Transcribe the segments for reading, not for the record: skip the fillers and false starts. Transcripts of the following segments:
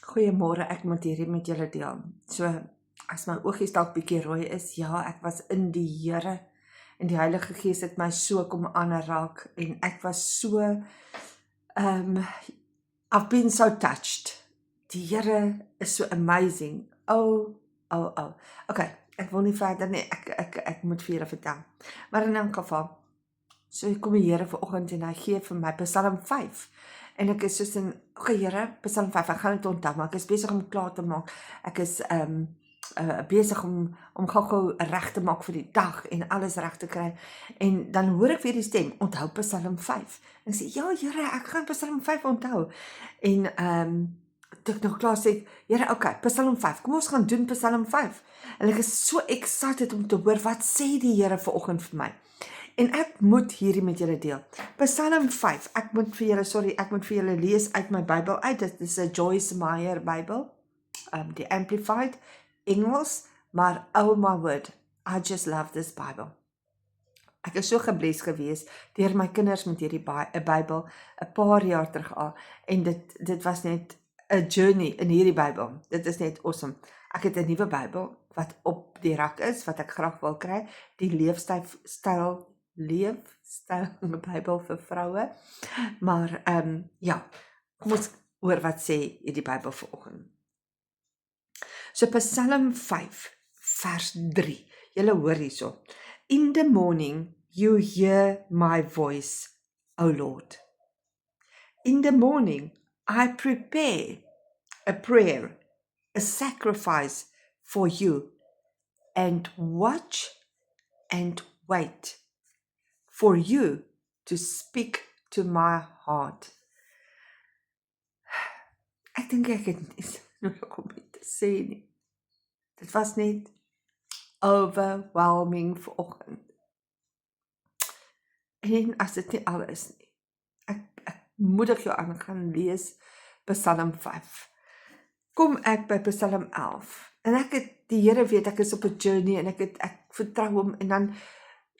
Goeiemôre, ek moet hierdie met julle deel. So, as my oogies dalk bietjie rooi is, ja, ek was in die Here en die Heilige Gees het my so kom aanraak en ek was so, I've been so touched. Die Here is so amazing. Oh. Okay, ek wil nie verder nie, ek moet vir julle vertel. Maar in elk geval, so kom die Here vanoggend en hy gee vir my Psalm 5. En ek is soos in, okay Here, Psalm 5, ek gaan dit onthou, maar ek is besig om klaar te maak. Ek is besig om gou reg te maak vir die dag en alles reg te kry. En dan hoor ek weer die stem, onthou Psalm 5. En ek sê, ja Here, ek gaan Psalm 5 onthou. En toe ek nog klaar sê, Here, okay, Psalm 5, kom ons gaan doen Psalm 5. En ek is so excited om te hoor, wat sê die Here vanoggend vir my. En ek moet hierdie met julle deel. Psalm 5, ek moet vir julle lees uit my Bybel uit. Dit is 'n Joyce Meyer Bybel, die Amplified Engels, maar oh my word, I just love this Bible. Ek is so gebless gewees deur my kinders met hierdie Bybel 'n paar jaar terug al, en dit was net 'n journey in hierdie Bybel. Dit is net awesome. Ek het 'n nuwe Bybel wat op die rak is, wat ek graag wil kry, die leefstyl Bybel vir vroue. Maar ja, kom ons hoor wat sê die Bybel vanoggend. So Psalm 5 vers 3. Julle hoor hierso. In the morning you hear my voice, O Lord. In the morning I prepare a prayer, a sacrifice for you, and watch and wait for you to speak to my heart. Ek dink ek het nie nodig om dit te sê nie. Dit was net overwhelming vanoggend. En as dit nie al is nie, ek moedig jou aan, gaan lees Psalm 5. Kom ek by Psalm 11, en ek het, die Here weet, ek is op 'n journey, en ek vertrou hom, en dan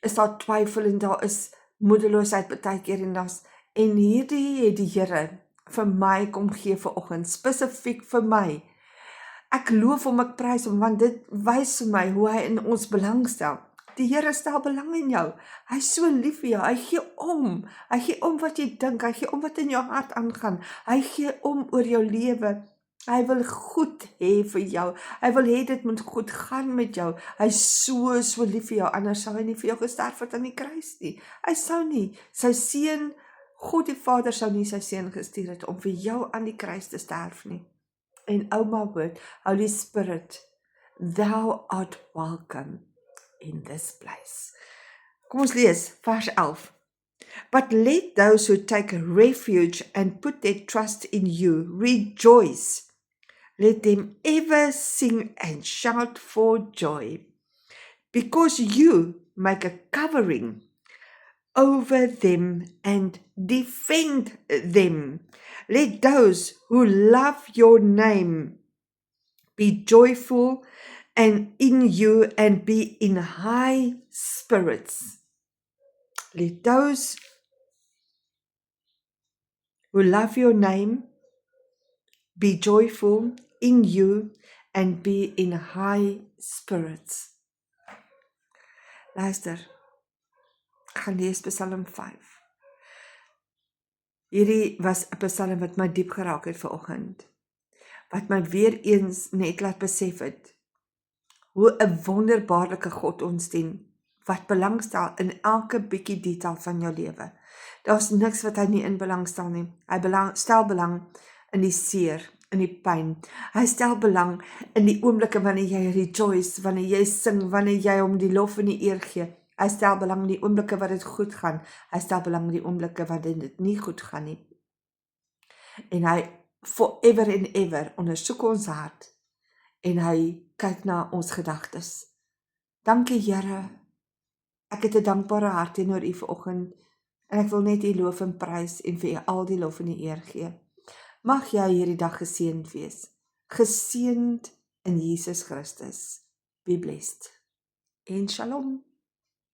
is daar twyfel, en daar is moedeloosheid partykeer, en hierdie het die Here vir my kom gee vanoggend, spesifiek vir my. Ek loof hom, ek prys hom, want dit wys vir my hoe hy in ons belang stel. Die Here stel belang in jou. Hy is so lief vir jou. Hy gee om wat jy dink, hy gee om wat in jou hart aangaan. Hy gee om oor jou lewe. Hy wil goed hê vir jou. Hy wil hê dit moet goed gaan met jou. Hy is so lief vir jou, anders sou hy nie vir jou gesterf het aan die kruis nie. Hy sou nie. Sy seun, God die Vader sou nie sy seun gestuur het om vir jou aan die kruis te sterf nie. En oh my word, Holy Spirit, thou art welcome in this place. Kom ons lees vers 11. But let those who take refuge and put their trust in you rejoice. Let them ever sing and shout for joy, because you make a covering over them and defend them. Let those who love your name be joyful and in you and be in high spirits. Let those who love your name be joyful in you and be in high spirits. Luister, ek gaan lees Psalm 5. Hierdie was 'n Psalm wat my diep geraak het vanoggend. Wat my weer eens net laat besef het hoe 'n wonderbaarlike God ons dien, wat belangstel in elke bietjie detail van jou lewe. Daar's niks wat hy nie in belangstel nie. Hy stel belang in die seer, in die pyn. Hy stel belang in die oomblikke wanneer jy rejoice, wanneer jy sing, wanneer jy hom die lof en die eer gee. Hy stel belang in die oomblikke wat dit goed gaan. Hy stel belang in die oomblikke wat dit nie goed gaan nie. En hy forever and ever ondersoek ons hart en hy kyk na ons gedagtes. Dankie Here. Ek het 'n dankbare hart teenoor U vanoggend en ek wil net U loof en prys en vir U al die lof en die eer gee. Mag jy hierdie dag geseënd wees. Geseënd in Jesus Christus. Be blessed. En shalom.